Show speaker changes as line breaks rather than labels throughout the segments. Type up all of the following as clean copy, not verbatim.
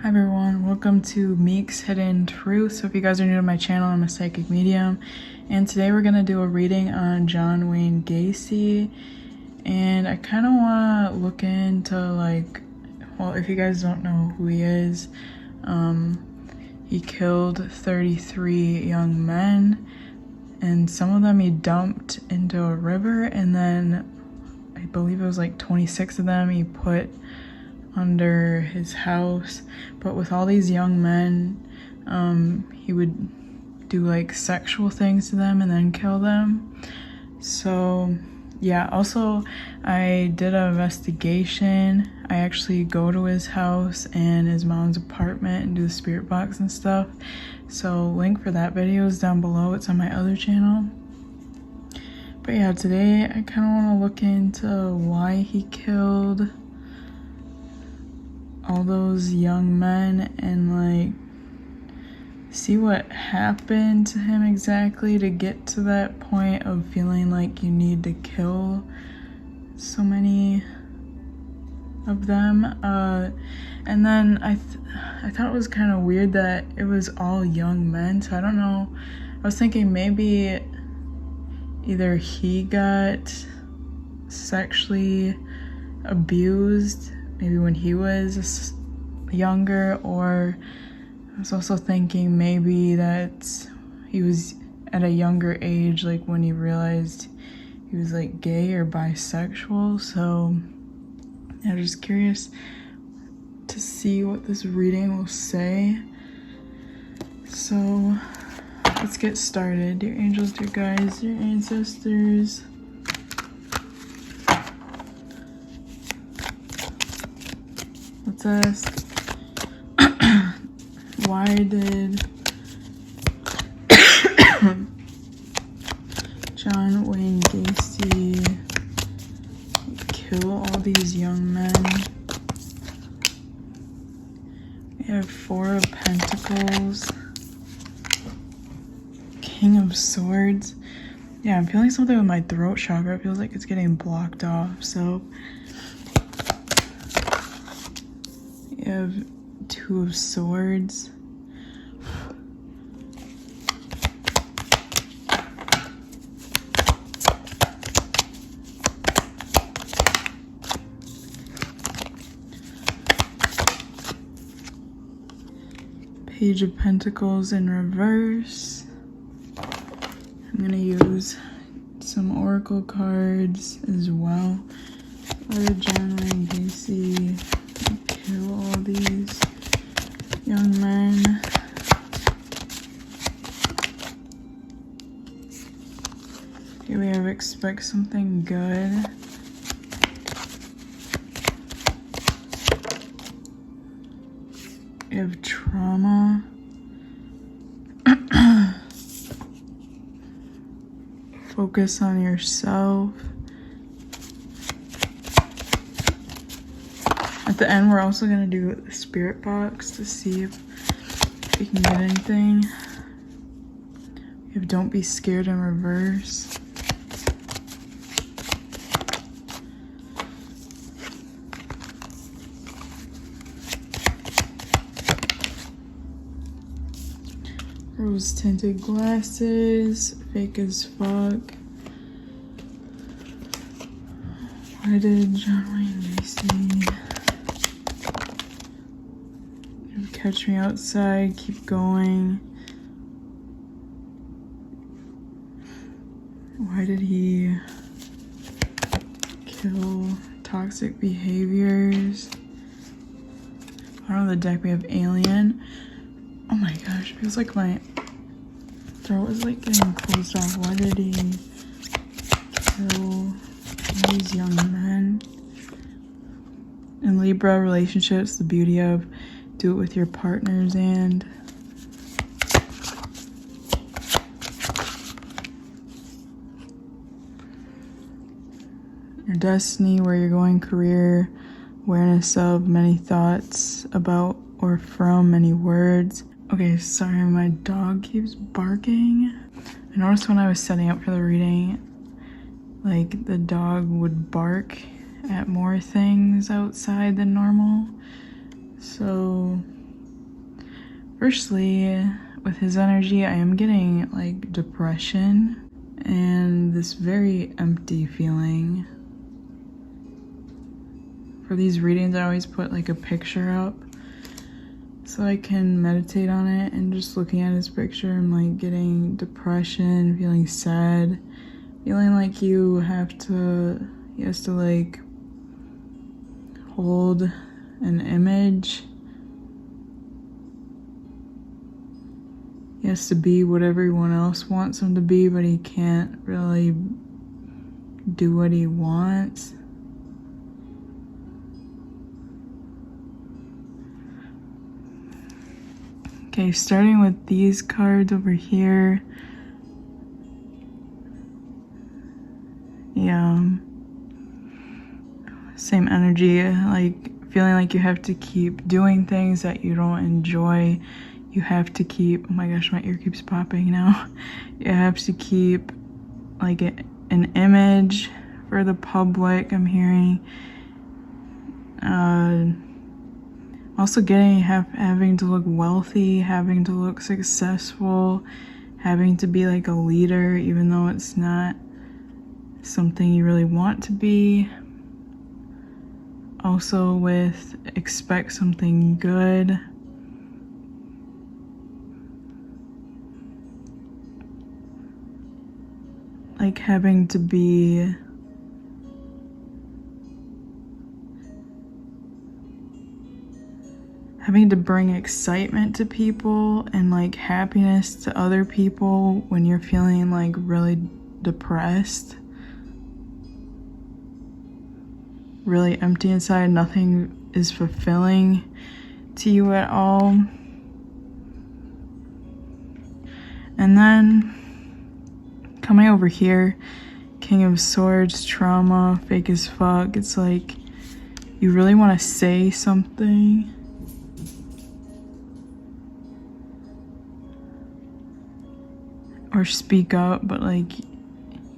Hi everyone, welcome to Miiks Hidden Truth. So if you guys are new to my channel, I'm a psychic medium, and today we're gonna do a reading on John Wayne Gacy. And I kind of want to look into, like, well, if you guys don't know who he is, he killed 33 young men, and some of them he dumped into a river, and then I believe it was like 26 of them he put under his house. But with all these young men, he would do like sexual things to them and then kill them. So yeah, also I did an investigation. I actually go to his house and his mom's apartment and do the spirit box and stuff. So link for that video is down below. It's on my other channel. But yeah, today I kind of want to look into why he killed all those young men and like see what happened to him exactly to get to that point of feeling like you need to kill so many of them. And then I thought it was kind of weird that it was all young men, so I don't know. I was thinking maybe either he got sexually abused maybe when he was younger, or I was also thinking maybe that he was at a younger age, like when he realized he was like gay or bisexual. So I'm just curious to see what this reading will say. So let's get started. Dear angels, dear guides, dear ancestors, let's ask, why did John Wayne Gacy kill all these young men? We have Four of Pentacles, King of Swords. Yeah, I'm feeling something with my throat chakra. It feels like it's getting blocked off. So we have Two of Swords, Page of Pentacles in reverse. I'm gonna use some oracle cards as well. Why did John Wayne Gacy kill all these young men? Here we have expect something good. We have trauma. Focus on yourself. At the end, we're also going to do the spirit box to see if we can get anything. We have don't be scared in reverse. Rose tinted glasses, fake as fuck. Why did John Wayne Gacy catch me outside? Keep going. Why did he kill toxic behaviors? Bottom of the deck we have alien. Oh my gosh, it feels like my throat is like getting closed off. Why did he kill these young men? In Libra relationships, the beauty of do it with your partners and your destiny, where you're going, career, awareness of many thoughts about or from many words. Okay, sorry, my dog keeps barking. I noticed when I was setting up for the reading, like the dog would bark at more things outside than normal. So Firstly, with his energy, I am getting like depression and this very empty feeling. For these readings, I always put like a picture up so I can meditate on it, and just looking at his picture, I'm like getting depression, feeling sad, feeling like he has to like hold an image. He has to be what everyone else wants him to be, but he can't really do what he wants. Okay, starting with these cards over here. Yeah. Same energy, like feeling like you have to keep doing things that you don't enjoy. You have to keep, oh my gosh, my ear keeps popping now. You have to keep like an image for the public, I'm hearing. Also having to look wealthy, having to look successful, having to be like a leader, even though it's not something you really want to be. Also with expect something good. Like having to bring excitement to people and like happiness to other people when you're feeling like really depressed, really empty inside, nothing is fulfilling to you at all. And then coming over here, King of Swords, trauma, fake as fuck. It's like you really want to say something. Or speak up, but like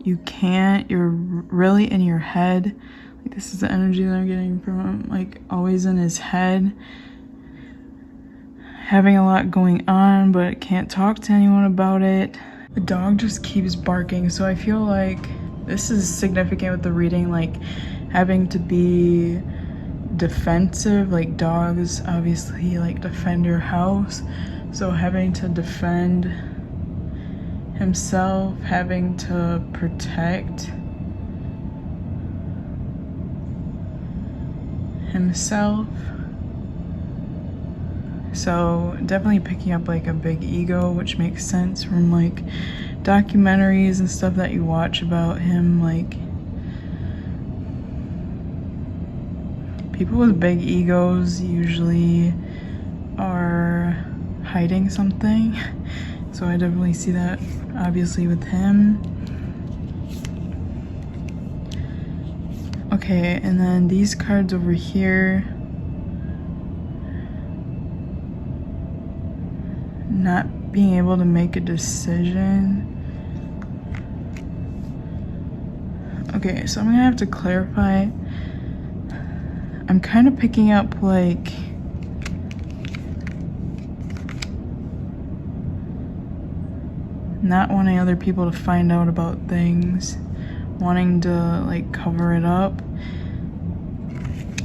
you can't. You're really in your head. Like this is the energy that I'm getting from him, like always in his head. Having a lot going on, but can't talk to anyone about it. The dog just keeps barking, so I feel like this is significant with the reading, like having to be defensive. Like dogs obviously like defend your house, so having to defend himself, having to protect himself. So definitely picking up like a big ego, which makes sense from like documentaries and stuff that you watch about him. Like people with big egos usually are hiding something. So I definitely see that obviously with him. Okay, and then these cards over here. Not being able to make a decision. Okay, so I'm gonna have to clarify. I'm kind of picking up like not wanting other people to find out about things, wanting to like cover it up.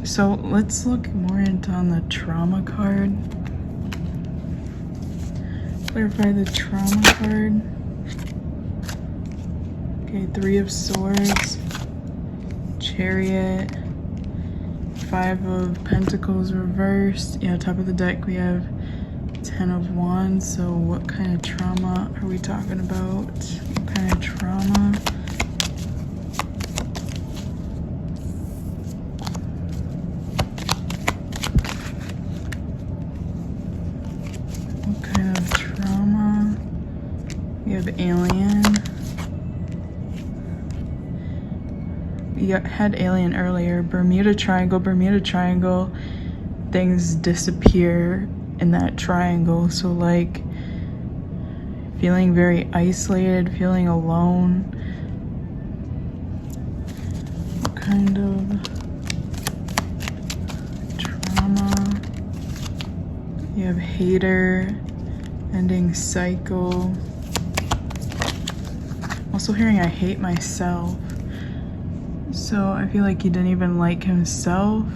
So let's look more into on the trauma card. Clarify the trauma card. Okay, 3 of Swords, Chariot, 5 of Pentacles reversed. Yeah, top of the deck we have 10 of Wands. So what kind of trauma are we talking about? What kind of trauma? What kind of trauma? We have Alien. We had Alien earlier. Bermuda Triangle. Things disappear in that triangle. So like feeling very isolated, feeling alone. What kind of trauma? You have hater, ending cycle. Also hearing I hate myself. So I feel like he didn't even like himself.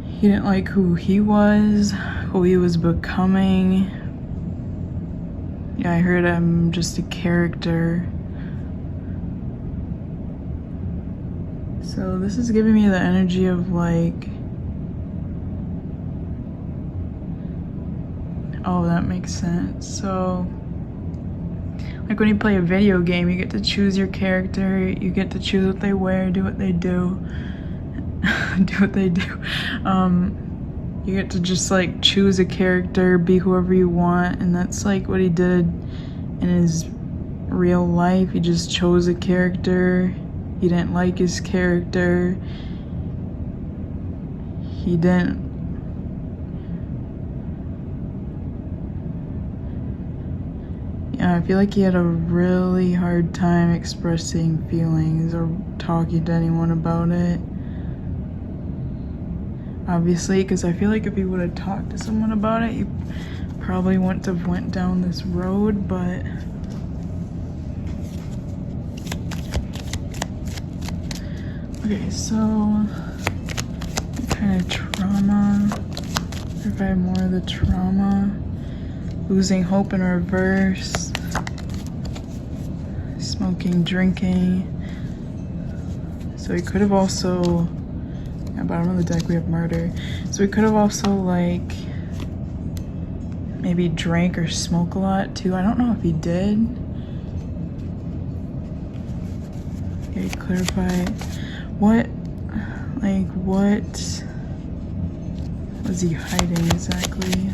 He didn't like who he was becoming. Yeah, I heard I'm just a character. So this is giving me the energy of like, oh, that makes sense. So like when you play a video game, you get to choose your character, you get to choose what they wear, do what they do. Do what they do. You get to just like choose a character, be whoever you want, and that's like what he did in his real life. He just chose a character. He didn't like his character. He didn't. Yeah, I feel like he had a really hard time expressing feelings or talking to anyone about it. Obviously, because I feel like if he would have talked to someone about it, he probably wouldn't have went down this road, but okay, so kind of trauma. If I have more of the trauma, losing hope in reverse, smoking, drinking. So he could have also, bottom of the deck we have murder. So we could have also like maybe drank or smoke a lot too. I don't know if he did. Okay, clarify what was he hiding exactly?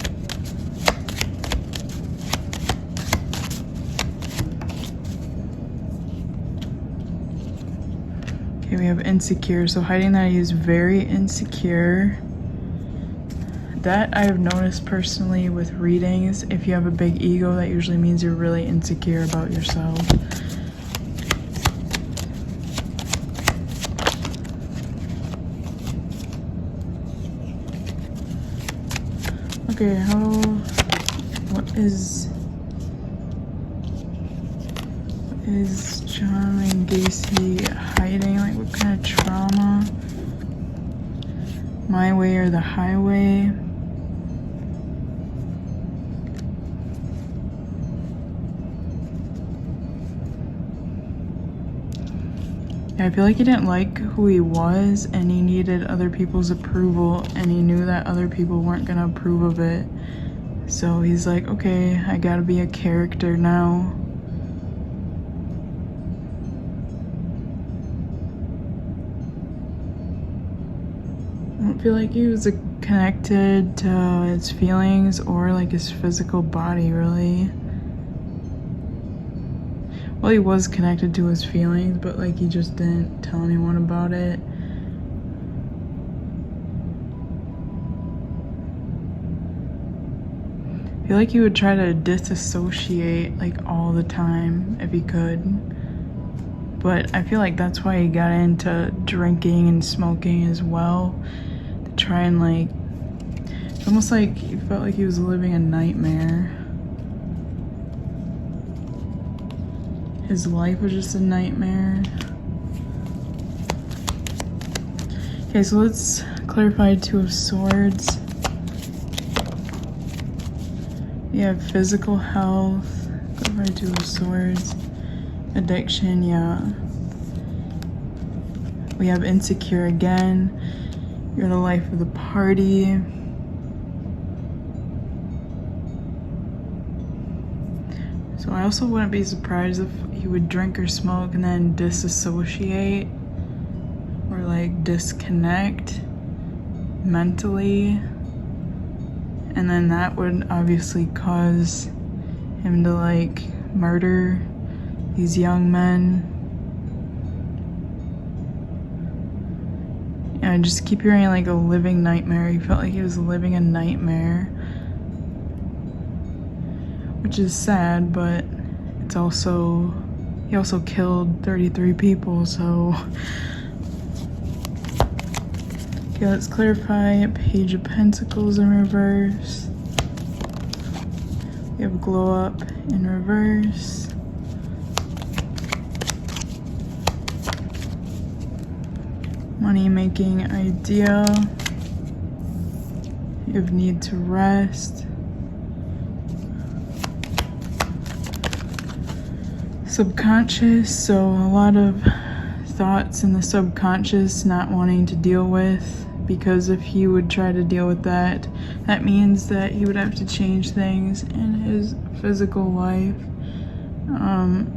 Okay, we have insecure. So hiding that he is very insecure. That I have noticed personally with readings. If you have a big ego, that usually means you're really insecure about yourself. Okay, what is John Wayne Gacy hiding? Like what kind of trauma? My way or the highway? I feel like he didn't like who he was and he needed other people's approval, and he knew that other people weren't gonna approve of it. So he's like, okay, I gotta be a character now. I don't feel like he was connected to his feelings or like his physical body, really. Well, he was connected to his feelings, but like he just didn't tell anyone about it. I feel like he would try to disassociate like all the time if he could. But I feel like that's why he got into drinking and smoking as well. To try and like, it's almost like he felt like he was living a nightmare. His life was just a nightmare. Okay, so let's clarify Two of Swords. We have physical health, clarify Two of Swords. Addiction, yeah. We have insecure again. You're the life of the party. So I also wouldn't be surprised if he would drink or smoke and then disassociate or like disconnect mentally, and then that would obviously cause him to like murder these young men. And I just keep hearing like a living nightmare. He felt like he was living a nightmare, which is sad, but it's also, he also killed 33 people, so. Okay, Okay, let's clarify. Page of Pentacles in reverse. We have Glow Up in reverse. Money Making Ideal. You have Need to Rest. Subconscious, so a lot of thoughts in the subconscious not wanting to deal with, because if he would try to deal with that, that means that he would have to change things in his physical life.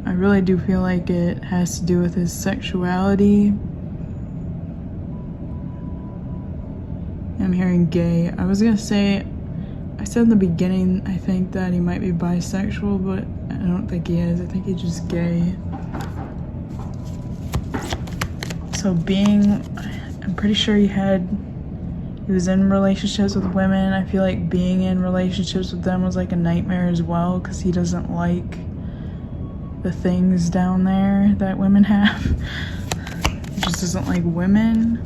I really do feel like it has to do with his sexuality. I'm hearing gay. I was gonna say, I said in the beginning, I think that he might be bisexual, but I don't think he is. I think he's just gay. So I'm pretty sure he was in relationships with women. I feel like being in relationships with them was like a nightmare as well, because he doesn't like the things down there that women have. He just doesn't like women.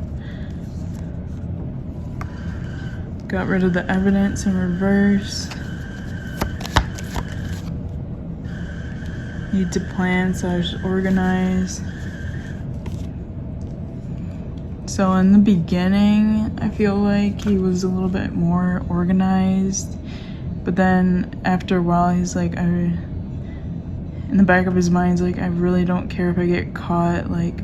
Got rid of the evidence in reverse. Need to plan / organize. So in the beginning, I feel like he was a little bit more organized, but then after a while, he's like, in the back of his mind, he's like, I really don't care if I get caught, like,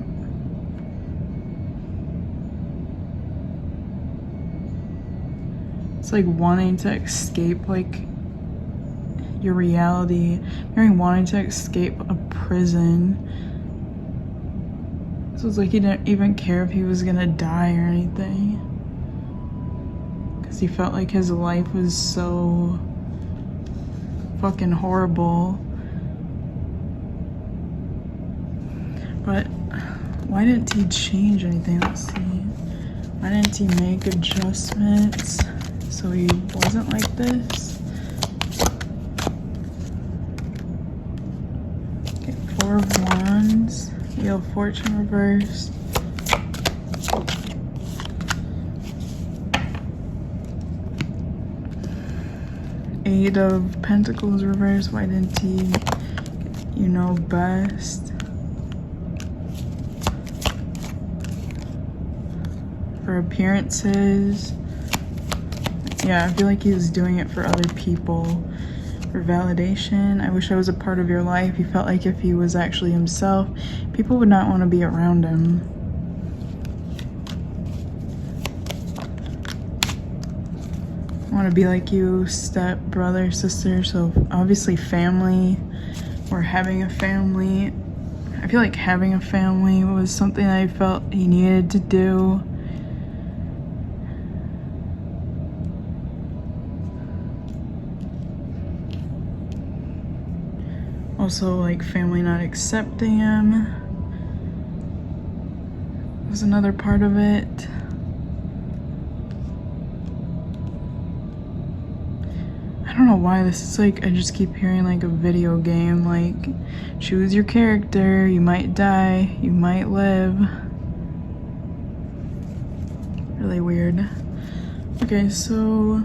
it's like wanting to escape, like, your reality. You're wanting to escape a prison. So it's like he didn't even care if he was gonna die or anything, because he felt like his life was so fucking horrible. But why didn't he change anything? Let's see. Why didn't he make adjustments so he wasn't like this? Okay, 4 of Wands. Wheel of Fortune reverse. Eight of Pentacles reverse. Why didn't he? You know best. For appearances. Yeah, I feel like he was doing it for other people. For validation. I wish I was a part of your life. He felt like if he was actually himself, people would not want to be around him. I want to be like you, step brother, sister. So obviously family, or having a family. I feel like having a family was something that I felt he needed to do. Also, like, family not accepting him was another part of it. I don't know why this is like, I just keep hearing like a video game, like, choose your character, you might die, you might live. Really weird. Okay, so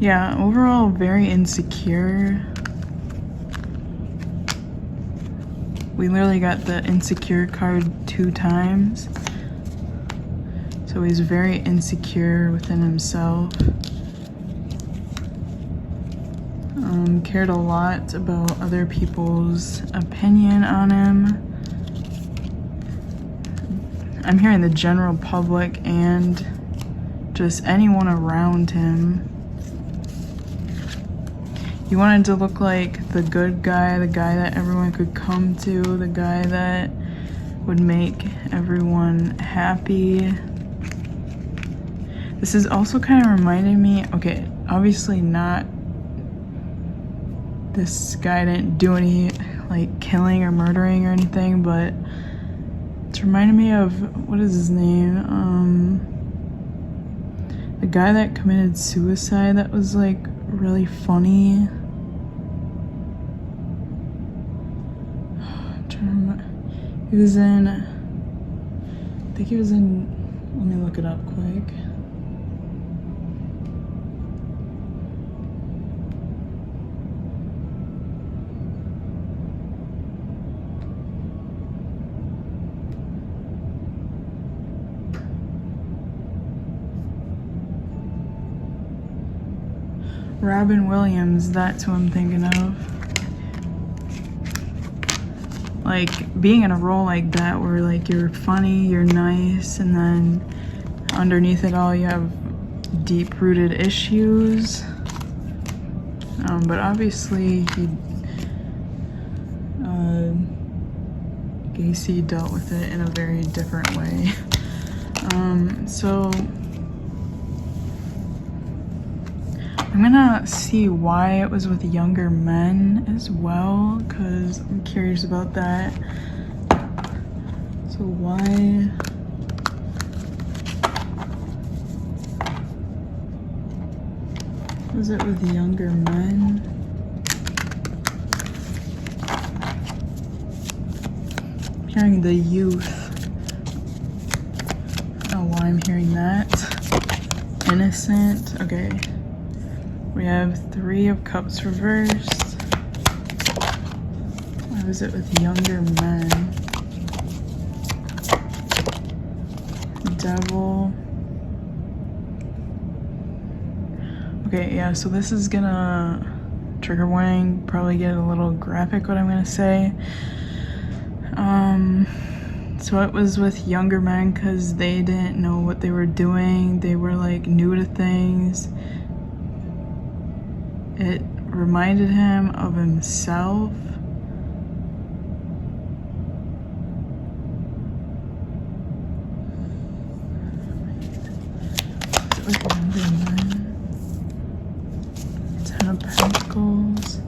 yeah, overall very insecure. We literally got the insecure card 2 times. So he's very insecure within himself. Cared a lot about other people's opinion on him. I'm hearing the general public and just anyone around him. He wanted to look like the good guy, the guy that everyone could come to, the guy that would make everyone happy. This is also kind of reminding me, okay, obviously not, this guy didn't do any like killing or murdering or anything, but it's reminding me of, what is his name? The guy that committed suicide that was like really funny. He was in, I think he was in, let me look it up quick. Robin Williams, that's who I'm thinking of. Like, being in a role like that where like you're funny, you're nice, and then underneath it all you have deep-rooted issues. But obviously Gacy dealt with it in a very different way. So I'm gonna see why it was with younger men as well, because I'm curious about that. So why? Was it with younger men? I'm hearing the youth. I don't know why I'm hearing that. Innocent. Okay. We have 3 of Cups reversed. Why was it with younger men? Devil. Okay, yeah, so this is gonna, trigger warning, probably get a little graphic what I'm gonna say. So it was with younger men because they didn't know what they were doing. They were like new to things. It reminded him of himself. Ten of Pentacles,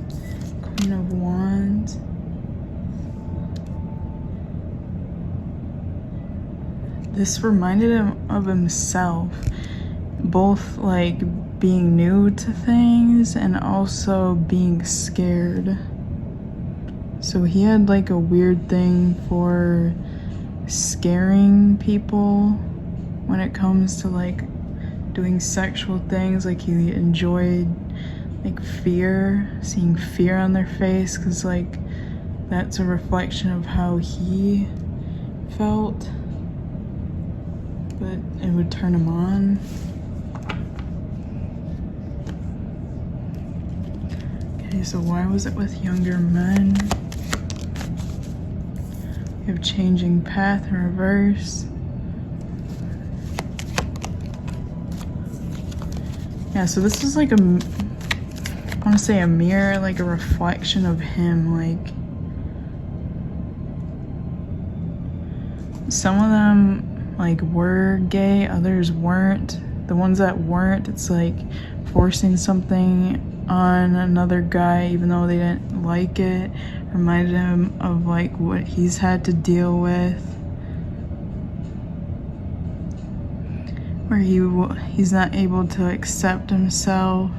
Queen of Wands. This reminded him of himself, both like being new to things and also being scared. So he had like a weird thing for scaring people when it comes to like doing sexual things. Like he enjoyed like fear, seeing fear on their face, because like that's a reflection of how he felt, but it would turn him on. Okay, so why was it with younger men? We have changing path in reverse. Yeah, so this is like a, I want to say a mirror, like a reflection of him. Like some of them like were gay, others weren't. The ones that weren't, it's like forcing something on another guy even though they didn't like it. Reminded him of like what he's had to deal with, where he's not able to accept himself.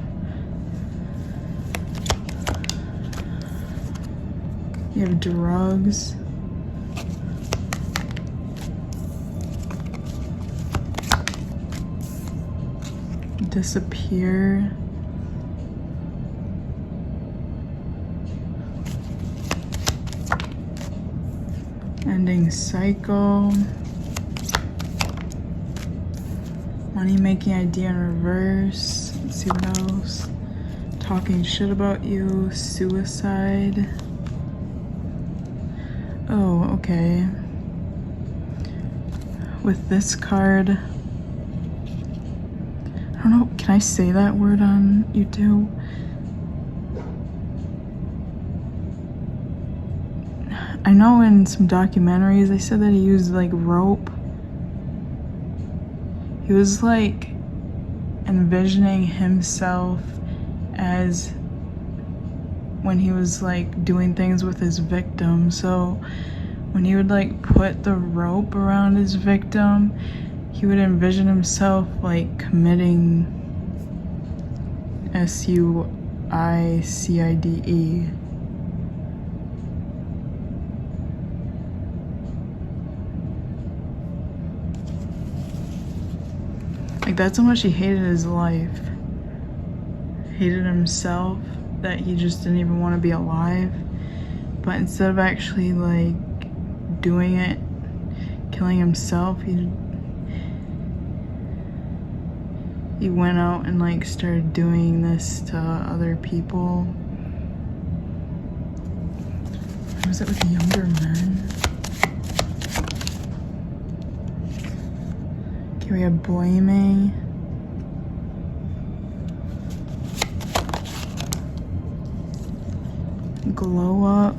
You have drugs. Disappear. Ending cycle. Money making idea in reverse. Let's see what else. Talking shit about you. Suicide. Oh, okay. With this card, I don't know, can I say that word on YouTube? I know in some documentaries they said that he used like rope. He was like envisioning himself as when he was like doing things with his victim. So when he would like put the rope around his victim, he would envision himself like committing suicide. Like, that's how much he hated his life. Hated himself, that he just didn't even want to be alive. But instead of actually, like, doing it, killing himself, he went out and, like, started doing this to other people. Or was it with younger men? Okay, we have blaming. Glow up.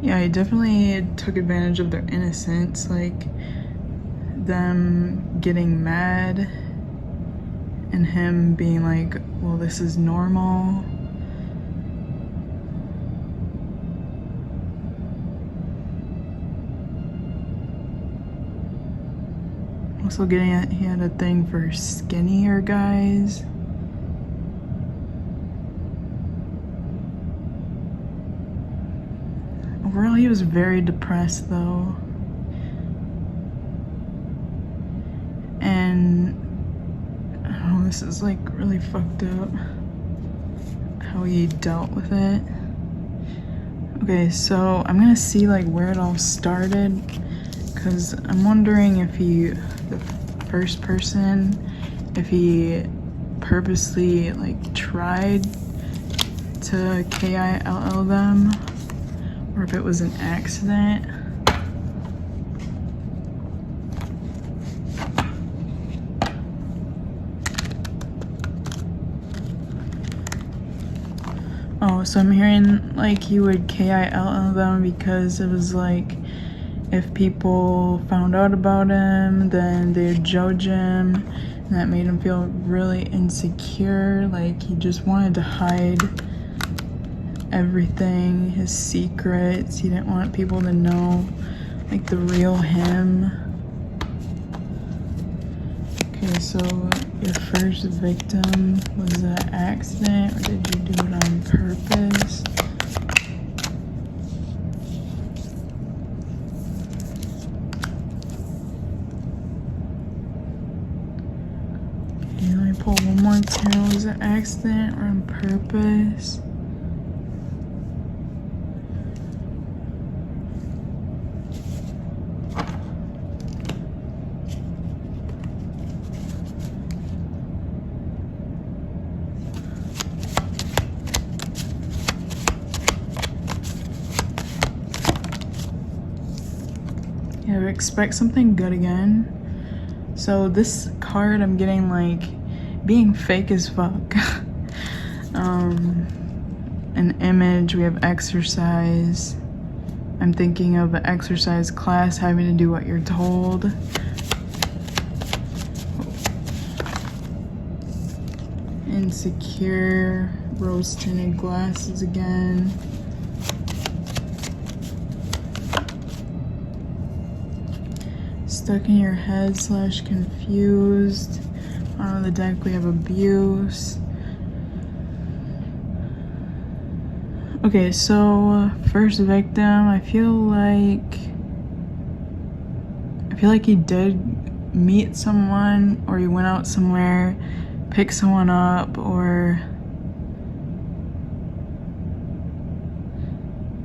Yeah, he definitely took advantage of their innocence, like them getting mad and him being like, well, this is normal. Also he had a thing for skinnier guys. Overall, he was very depressed though. And, oh, this is like really fucked up how he dealt with it. Okay, so I'm gonna see like where it all started, because I'm wondering if the first person, if he purposely like tried to KILL them, or if it was an accident. Oh, so I'm hearing like he would KILL them because it was like, if people found out about him, then they'd judge him, and that made him feel really insecure. Like he just wanted to hide everything, his secrets. He didn't want people to know like the real him. Okay, so your first victim was an accident, or did you do it on purpose? Okay, let me pull one more tarot. Was it an accident or on purpose? Yeah, expect something good again. So this card, I'm getting like being fake as fuck. An image, we have exercise. I'm thinking of an exercise class, having to do what you're told. Insecure, rose tinted glasses again. Stuck in your head / confused. On the deck we have abuse. Okay, so first victim, I feel like he did meet someone, or he went out somewhere, picked someone up, or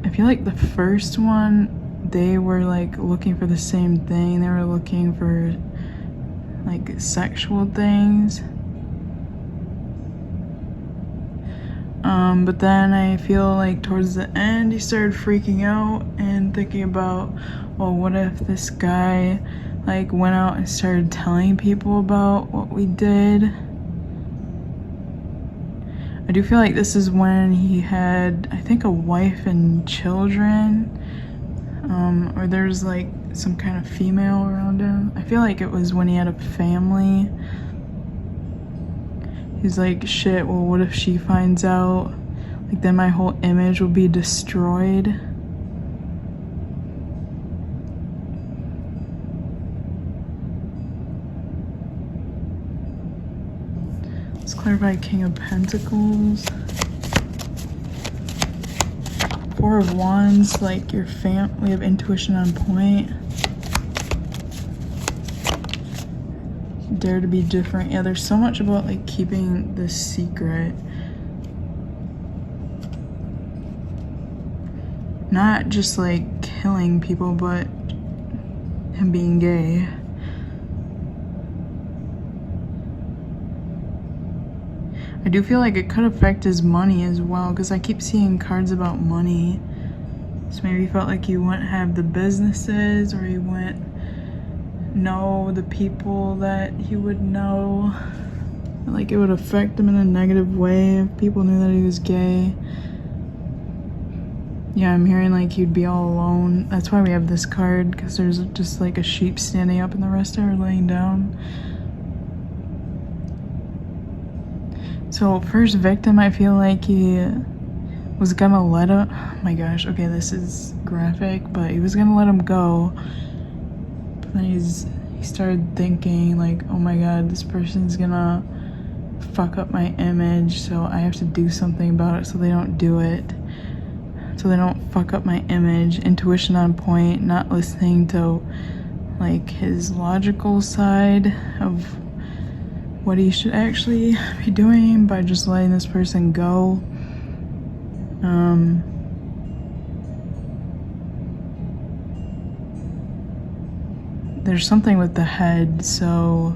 I feel like the first one, they were like looking for the same thing. They were looking for like sexual things. But then I feel like towards the end he started freaking out and thinking about, well, what if this guy like went out and started telling people about what we did? I do feel like this is when he had, I think, a wife and children. Or there's like some kind of female around him. I feel like it was when he had a family. He's like, shit, well, what if she finds out? Like, then my whole image will be destroyed. Let's clarify King of Pentacles. Four of Wands, like we have intuition on point. Dare to be different. Yeah, there's so much about like keeping this secret. Not just like killing people, but him being gay. I do feel like it could affect his money as well, because I keep seeing cards about money. So maybe he felt like he wouldn't have the businesses, or he wouldn't know the people that he would know. Like it would affect him in a negative way if people knew that he was gay. Yeah, I'm hearing like he'd be all alone. That's why we have this card, because there's just like a sheep standing up and the rest are laying down. So first victim, I feel like he was gonna let him, oh my gosh, okay, this is graphic, but he was gonna let him go. But then he started thinking like, oh my god, this person's gonna fuck up my image, so I have to do something about it so they don't do it. So they don't fuck up my image. Intuition on point, not listening to like his logical side of what he should actually be doing by just letting this person go. There's something with the head, so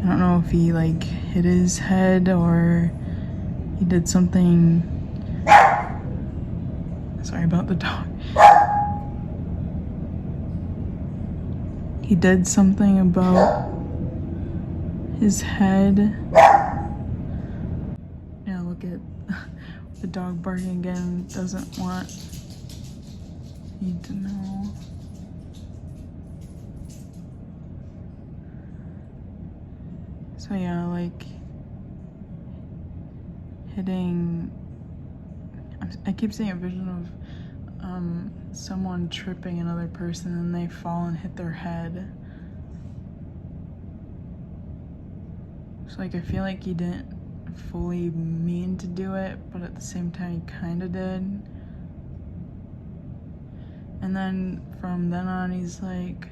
I don't know if he like hit his head or he did something. Sorry about the dog. He did something about his head. Yeah, look at the dog barking again. Doesn't want you to know. So yeah, like hitting. I keep seeing a vision of someone tripping another person and they fall and hit their head. So like I feel like he didn't fully mean to do it, but at the same time he kind of did. And then from then on he's like,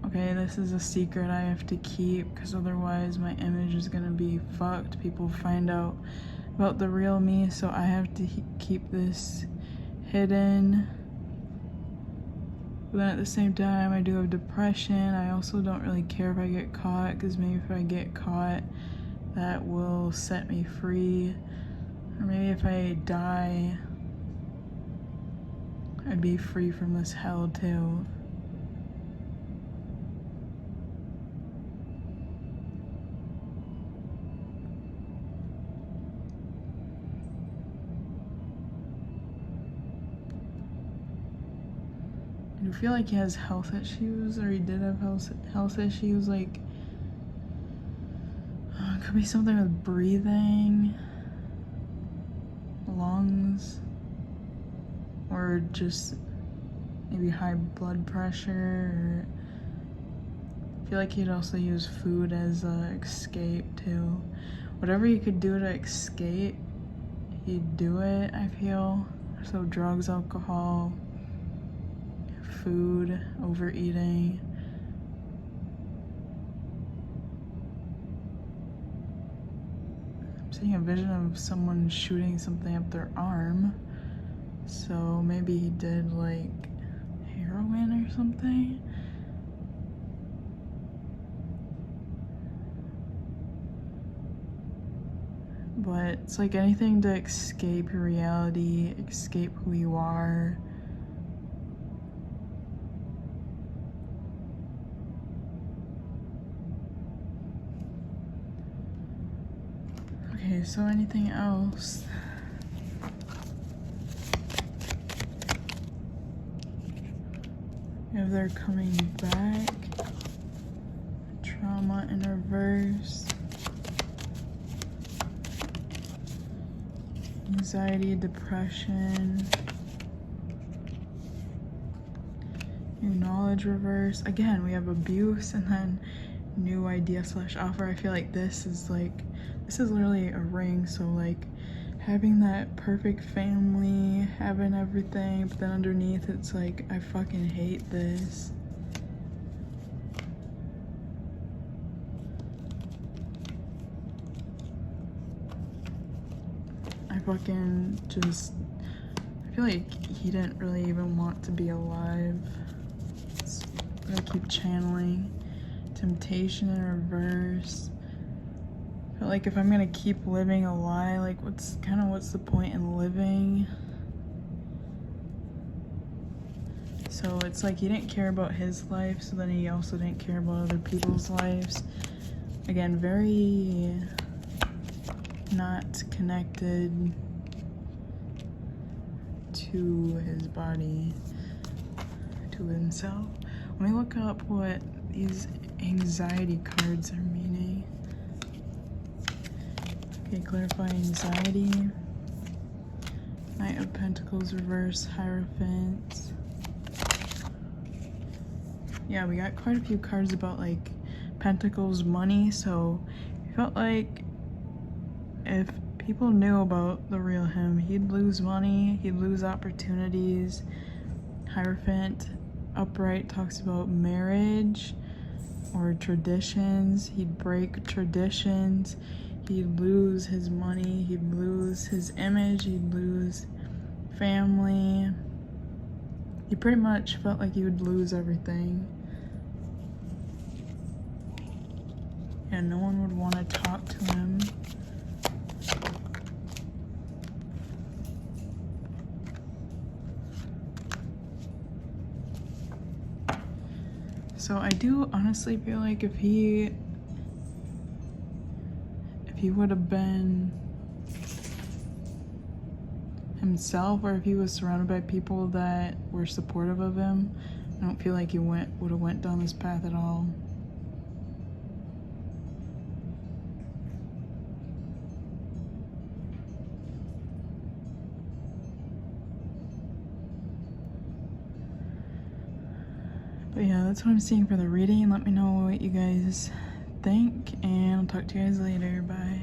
okay, this is a secret I have to keep, because otherwise my image is gonna be fucked. People find out about the real me, so I have to keep this hidden. But then at the same time, I do have depression. I also don't really care if I get caught, because maybe if I get caught, that will set me free. Or maybe if I die, I'd be free from this hell too. I feel like he has health issues, or he did have health issues, like it could be something with breathing, lungs, or just maybe high blood pressure. Or I feel like he'd also use food as an escape too. Whatever he could do to escape, he'd do it, I feel. So drugs, alcohol, food, overeating. I'm seeing a vision of someone shooting something up their arm. So maybe he did like heroin or something. But it's like anything to escape your reality, escape who you are. Okay, so anything else? If they're coming back, trauma in reverse, anxiety, depression, new knowledge reverse. Again, we have abuse, and then new idea / offer. I feel like this is literally a ring, so like having that perfect family, having everything, but then underneath it's like, I fucking hate this. I fucking just, I feel like he didn't really even want to be alive. I keep channeling temptation in reverse. I feel like if I'm gonna keep living a lie, like what's the point in living? So it's like he didn't care about his life, so then he also didn't care about other people's lives. Again, very not connected to his body, to himself. Let me look up what these anxiety cards are meaning. Okay, clarify anxiety. Knight of Pentacles reverse, Hierophant. Yeah, we got quite a few cards about like Pentacles, money, so I felt like if people knew about the real him, he'd lose money, he'd lose opportunities. Hierophant upright talks about marriage or traditions. He'd break traditions. He'd lose his money. He'd lose his image. He'd lose family. He pretty much felt like he would lose everything. And no one would want to talk to him. So I do honestly feel like if he would have been himself, or if he was surrounded by people that were supportive of him, I don't feel like he would have went down this path at all. But yeah, that's what I'm seeing for the reading. Let me know what you guys think, and I'll talk to you guys later. Bye.